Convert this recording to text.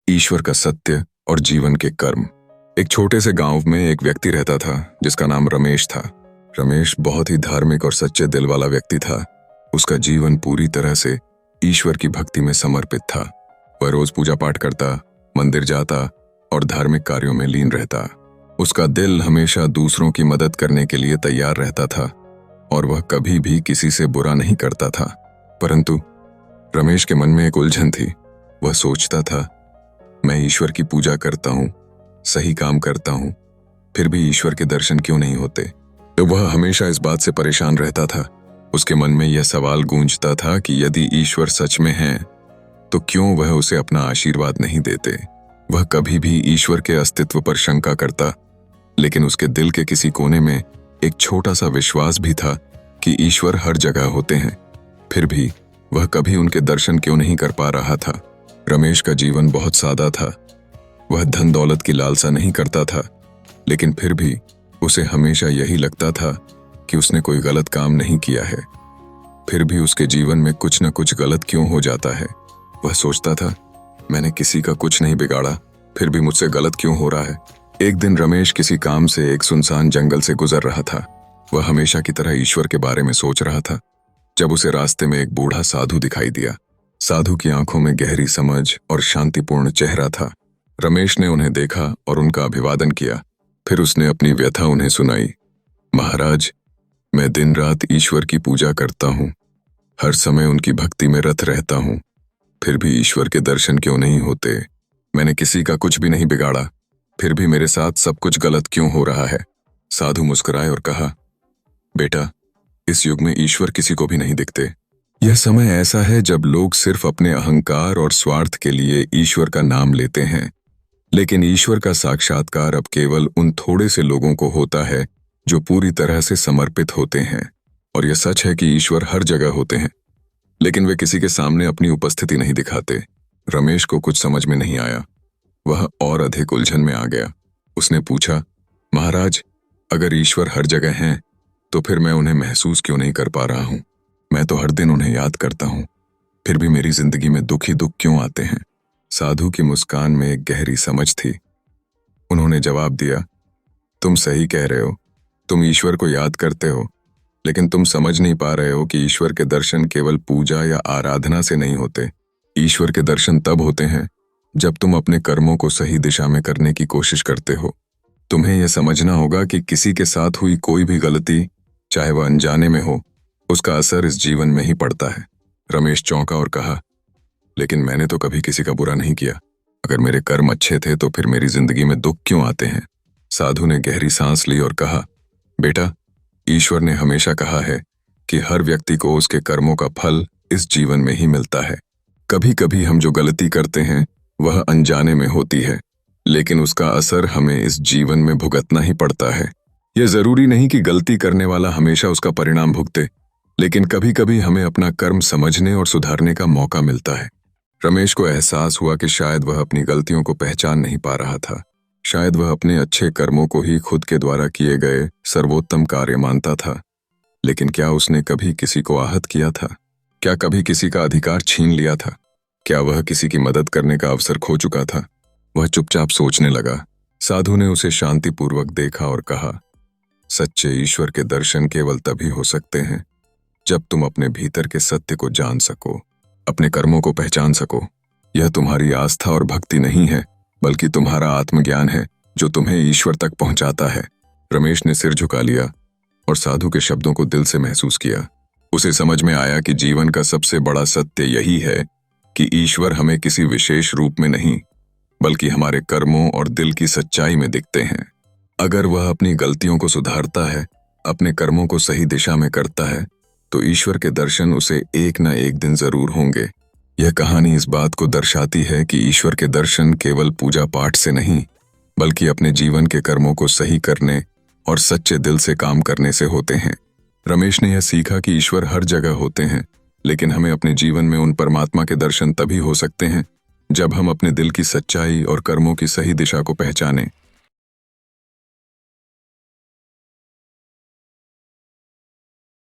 ईश्वर का सत्य और जीवन के कर्म। एक छोटे से गांव में एक व्यक्ति रहता था जिसका नाम रमेश था। रमेश बहुत ही धार्मिक और सच्चे दिल वाला व्यक्ति था। उसका जीवन पूरी तरह से ईश्वर की भक्ति में समर्पित था। वह रोज पूजा पाठ करता, मंदिर जाता और धार्मिक कार्यों में लीन रहता। उसका दिल हमेशा दूसरों की मदद करने के लिए तैयार रहता था और वह कभी भी किसी से बुरा नहीं करता था। परंतु रमेश के मन में एक उलझन थी। वह सोचता था, मैं ईश्वर की पूजा करता हूँ, सही काम करता हूँ, फिर भी ईश्वर के दर्शन क्यों नहीं होते। तो वह हमेशा इस बात से परेशान रहता था। उसके मन में यह सवाल गूंजता था कि यदि ईश्वर सच में है तो क्यों वह उसे अपना आशीर्वाद नहीं देते। वह कभी भी ईश्वर के अस्तित्व पर शंका करता, लेकिन उसके दिल के किसी कोने में एक छोटा सा विश्वास भी था कि ईश्वर हर जगह होते हैं। फिर भी वह कभी उनके दर्शन क्यों नहीं कर पा रहा था। रमेश का जीवन बहुत सादा था। वह धन दौलत की लालसा नहीं करता था, लेकिन फिर भी उसे हमेशा यही लगता था कि उसने कोई गलत काम नहीं किया है। फिर भी उसके जीवन में कुछ न कुछ गलत क्यों हो जाता है। वह सोचता था, मैंने किसी का कुछ नहीं बिगाड़ा, फिर भी मुझसे गलत क्यों हो रहा है। एक दिन रमेश किसी काम से एक सुनसान जंगल से गुजर रहा था। वह हमेशा की तरह ईश्वर के बारे में सोच रहा था जब उसे रास्ते में एक बूढ़ा साधु दिखाई दिया। साधु की आंखों में गहरी समझ और शांतिपूर्ण चेहरा था। रमेश ने उन्हें देखा और उनका अभिवादन किया। फिर उसने अपनी व्यथा उन्हें सुनाई। महाराज, मैं दिन रात ईश्वर की पूजा करता हूँ, हर समय उनकी भक्ति में रत रहता हूँ, फिर भी ईश्वर के दर्शन क्यों नहीं होते। मैंने किसी का कुछ भी नहीं बिगाड़ा, फिर भी मेरे साथ सब कुछ गलत क्यों हो रहा है। साधु मुस्कुराए और कहा, बेटा, इस युग में ईश्वर किसी को भी नहीं दिखते। यह समय ऐसा है जब लोग सिर्फ अपने अहंकार और स्वार्थ के लिए ईश्वर का नाम लेते हैं, लेकिन ईश्वर का साक्षात्कार अब केवल उन थोड़े से लोगों को होता है जो पूरी तरह से समर्पित होते हैं। और यह सच है कि ईश्वर हर जगह होते हैं, लेकिन वे किसी के सामने अपनी उपस्थिति नहीं दिखाते। रमेश को कुछ समझ में नहीं आया। वह और अधिक उलझन में आ गया। उसने पूछा, महाराज, अगर ईश्वर हर जगह हैं तो फिर मैं उन्हें महसूस क्यों नहीं कर पा रहा हूँ। मैं तो हर दिन उन्हें याद करता हूँ, फिर भी मेरी जिंदगी में दुख ही दुख क्यों आते हैं। साधु की मुस्कान में एक गहरी समझ थी। उन्होंने जवाब दिया, तुम सही कह रहे हो, तुम ईश्वर को याद करते हो, लेकिन तुम समझ नहीं पा रहे हो कि ईश्वर के दर्शन केवल पूजा या आराधना से नहीं होते। ईश्वर के दर्शन तब होते हैं जब तुम अपने कर्मों को सही दिशा में करने की कोशिश करते हो। तुम्हें यह समझना होगा कि किसी के साथ हुई कोई भी गलती, चाहे वह अनजाने में हो, उसका असर इस जीवन में ही पड़ता है। रमेश चौंका और कहा, लेकिन मैंने तो कभी किसी का बुरा नहीं किया। अगर मेरे कर्म अच्छे थे तो फिर मेरी जिंदगी में दुख क्यों आते हैं। साधु ने गहरी सांस ली और कहा, बेटा, ईश्वर ने हमेशा कहा है कि हर व्यक्ति को उसके कर्मों का फल इस जीवन में ही मिलता है। कभी कभी हम जो गलती करते हैं वह अनजाने में होती है, लेकिन उसका असर हमें इस जीवन में भुगतना ही पड़ता है। यह जरूरी नहीं कि गलती करने वाला हमेशा उसका परिणाम भुगते, लेकिन कभी कभी हमें अपना कर्म समझने और सुधारने का मौका मिलता है। रमेश को एहसास हुआ कि शायद वह अपनी गलतियों को पहचान नहीं पा रहा था। शायद वह अपने अच्छे कर्मों को ही खुद के द्वारा किए गए सर्वोत्तम कार्य मानता था। लेकिन क्या उसने कभी किसी को आहत किया था? क्या कभी किसी का अधिकार छीन लिया था? क्या वह किसी की मदद करने का अवसर खो चुका था? वह चुपचाप सोचने लगा। साधु ने उसे शांतिपूर्वक देखा और कहा, सच्चे ईश्वर के दर्शन केवल तभी हो सकते हैं जब तुम अपने भीतर के सत्य को जान सको, अपने कर्मों को पहचान सको। यह तुम्हारी आस्था और भक्ति नहीं है, बल्कि तुम्हारा आत्मज्ञान है जो तुम्हें ईश्वर तक पहुंचाता है। रमेश ने सिर झुका लिया और साधु के शब्दों को दिल से महसूस किया। उसे समझ में आया कि जीवन का सबसे बड़ा सत्य यही है कि ईश्वर हमें किसी विशेष रूप में नहीं, बल्कि हमारे कर्मों और दिल की सच्चाई में दिखते हैं। अगर वह अपनी गलतियों को सुधारता है, अपने कर्मों को सही दिशा में करता है, तो ईश्वर के दर्शन उसे एक न एक दिन जरूर होंगे। यह कहानी इस बात को दर्शाती है कि ईश्वर के दर्शन केवल पूजा पाठ से नहीं, बल्कि अपने जीवन के कर्मों को सही करने और सच्चे दिल से काम करने से होते हैं। रमेश ने यह सीखा कि ईश्वर हर जगह होते हैं, लेकिन हमें अपने जीवन में उन परमात्मा के दर्शन तभी हो सकते हैं जब हम अपने दिल की सच्चाई और कर्मों की सही दिशा को पहचानें।